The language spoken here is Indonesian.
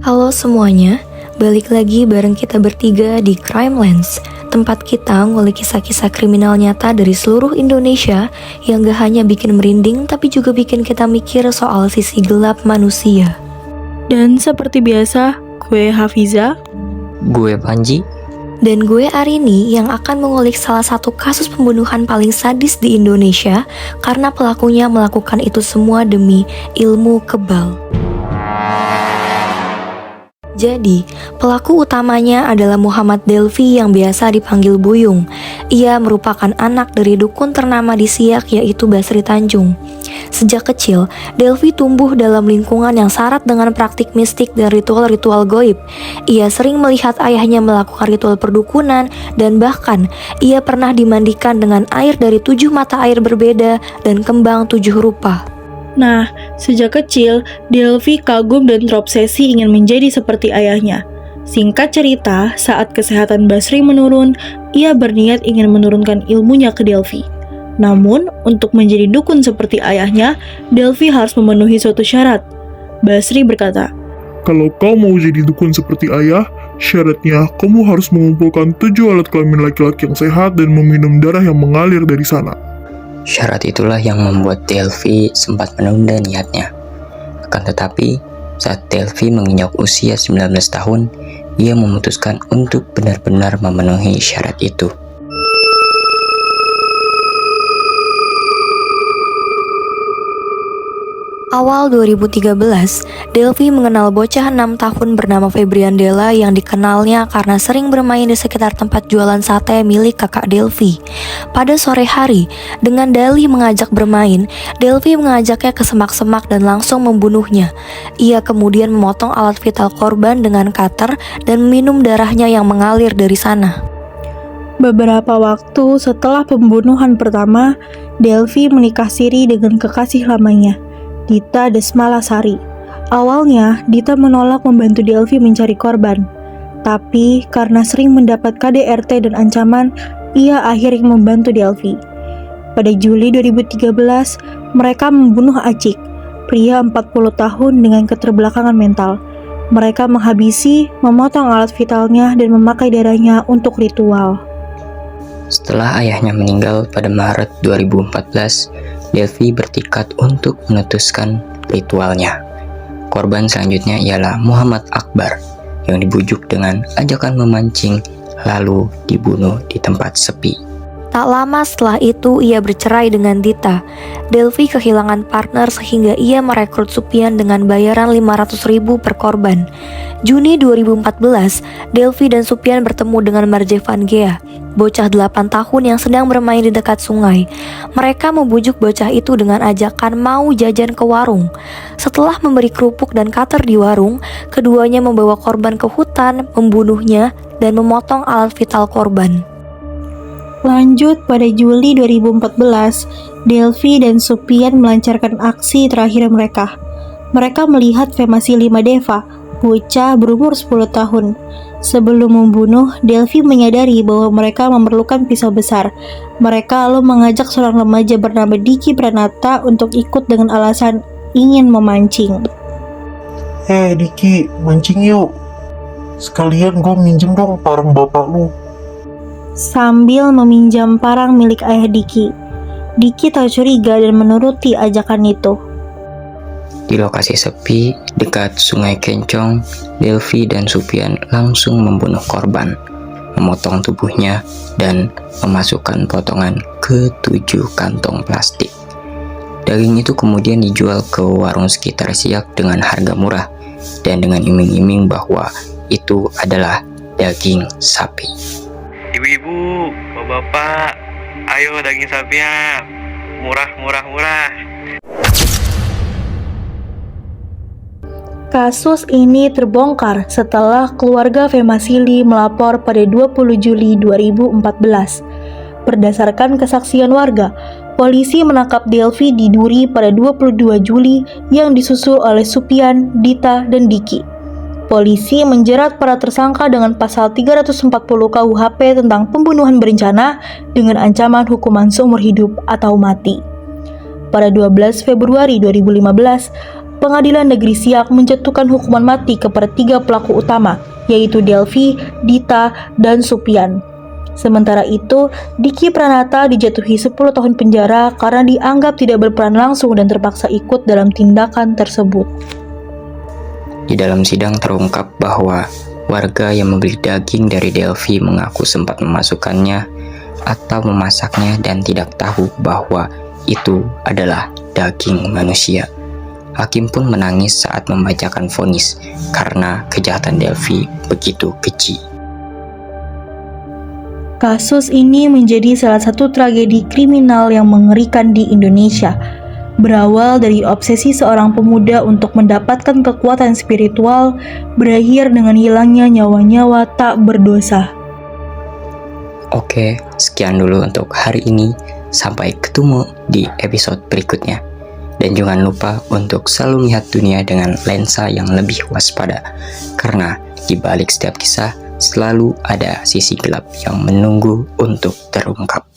Halo semuanya, balik lagi bareng kita bertiga di Crime Lens, tempat kita ngulik kisah-kisah kriminal nyata dari seluruh Indonesia yang gak hanya bikin merinding tapi juga bikin kita mikir soal sisi gelap manusia. Dan seperti biasa, gue Hafiza, Gue Panji, dan gue Arini yang akan mengulik salah satu kasus pembunuhan paling sadis di Indonesia karena pelakunya melakukan itu semua demi ilmu kebal. Jadi, pelaku utamanya adalah Muhammad Delvi yang biasa dipanggil Buyung. Ia merupakan anak dari dukun ternama di Siak yaitu Basri Tanjung. Sejak kecil, Delvi tumbuh dalam lingkungan yang syarat dengan praktik mistik dan ritual-ritual goib. Ia sering melihat ayahnya melakukan ritual perdukunan dan bahkan ia pernah dimandikan dengan air dari 7 mata air berbeda dan kembang 7 rupa. Nah, sejak kecil, Delvi kagum dan terobsesi ingin menjadi seperti ayahnya. Singkat cerita, saat kesehatan Basri menurun, ia berniat ingin menurunkan ilmunya ke Delvi. Namun, untuk menjadi dukun seperti ayahnya, Delvi harus memenuhi suatu syarat. Basri berkata, Kalau kau mau jadi dukun seperti ayah, syaratnya kamu harus mengumpulkan 7 alat kelamin laki-laki yang sehat dan meminum darah yang mengalir dari sana. syarat itulah yang membuat Delvi sempat menunda niatnya. Akan tetapi, saat Delvi menginjak usia 19 tahun, ia memutuskan untuk benar-benar memenuhi syarat itu. Awal 2013, Delvi mengenal bocah 6 tahun bernama Febrian Della yang dikenalnya karena sering bermain di sekitar tempat jualan sate milik kakak Delvi. Pada sore hari, dengan dalih mengajak bermain, Delvi mengajaknya ke semak-semak dan langsung membunuhnya. Ia kemudian memotong alat vital korban dengan cutter dan meminum darahnya yang mengalir dari sana. beberapa waktu setelah pembunuhan pertama, Delvi menikah siri dengan kekasih lamanya, Dita Desmalasari. Awalnya, Dita menolak membantu Delvi mencari korban. Tapi, karena sering mendapat KDRT dan ancaman, ia akhirnya membantu Delvi. Pada Juli 2013, mereka membunuh Acik, pria 40 tahun dengan keterbelakangan mental. Mereka menghabisi, memotong alat vitalnya, dan memakai darahnya untuk ritual. Setelah ayahnya meninggal pada Maret 2014, Delvi bertekad untuk memutuskan ritualnya. Korban selanjutnya ialah Muhammad Akbar yang dibujuk dengan ajakan memancing lalu dibunuh di tempat sepi. Tak lama setelah itu ia bercerai dengan Dita. Delvi kehilangan partner sehingga ia merekrut Supian dengan bayaran 500.000 per korban. Juni 2014, Delvi dan Supian bertemu dengan Marjevan Gea, bocah 8 tahun yang sedang bermain di dekat sungai. Mereka membujuk bocah itu dengan ajakan mau jajan ke warung. Setelah memberi kerupuk dan cutter di warung, keduanya membawa korban ke hutan, membunuhnya, dan memotong alat vital korban. Lanjut pada Juli 2014, Delvi dan Supian melancarkan aksi terakhir mereka. Mereka melihat Femasi Lima Deva, bocah berumur 10 tahun. Sebelum membunuh, Delvi menyadari bahwa mereka memerlukan pisau besar. Mereka lalu mengajak seorang remaja bernama Diki Pranata untuk ikut dengan alasan ingin memancing. Hei Diki, mancing yuk. Sekalian gue minjem dong parang bapak lu. Sambil meminjam parang milik ayah Diki, Diki tak curiga dan menuruti ajakan itu. Di lokasi sepi dekat Sungai Kencong, Delvi dan Supian langsung membunuh korban, memotong tubuhnya dan memasukkan potongan ke 7 kantong plastik. Daging itu kemudian dijual ke warung sekitar Siak dengan harga murah dan dengan iming-iming bahwa itu adalah daging sapi. Ibu-ibu, bapak-bapak, ayo daging sapinya, murah. Kasus ini terbongkar setelah keluarga Femasili melapor pada 20 Juli 2014. Berdasarkan kesaksian warga, polisi menangkap Delvi di Duri pada 22 Juli yang disusul oleh Supian, Dita, dan Diki. Polisi menjerat para tersangka dengan pasal 340 KUHP tentang pembunuhan berencana dengan ancaman hukuman seumur hidup atau mati. Pada 12 Februari 2015, Pengadilan Negeri Siak menjatuhkan hukuman mati kepada 3 pelaku utama, yaitu Delvi, Dita, dan Supian. Sementara itu, Diki Pranata dijatuhi 10 tahun penjara karena dianggap tidak berperan langsung dan terpaksa ikut dalam tindakan tersebut. Di dalam sidang terungkap bahwa warga yang membeli daging dari Delvi mengaku sempat memasukkannya atau memasaknya dan tidak tahu bahwa itu adalah daging manusia. Hakim pun menangis saat membacakan vonis karena kejahatan Delvi begitu keji. Kasus ini menjadi salah satu tragedi kriminal yang mengerikan di Indonesia. Berawal dari obsesi seorang pemuda untuk mendapatkan kekuatan spiritual, berakhir dengan hilangnya nyawa-nyawa tak berdosa. Oke, sekian dulu untuk hari ini. Sampai ketemu di episode berikutnya. Dan jangan lupa untuk selalu melihat dunia dengan lensa yang lebih waspada. Karena di balik setiap kisah, selalu ada sisi gelap yang menunggu untuk terungkap.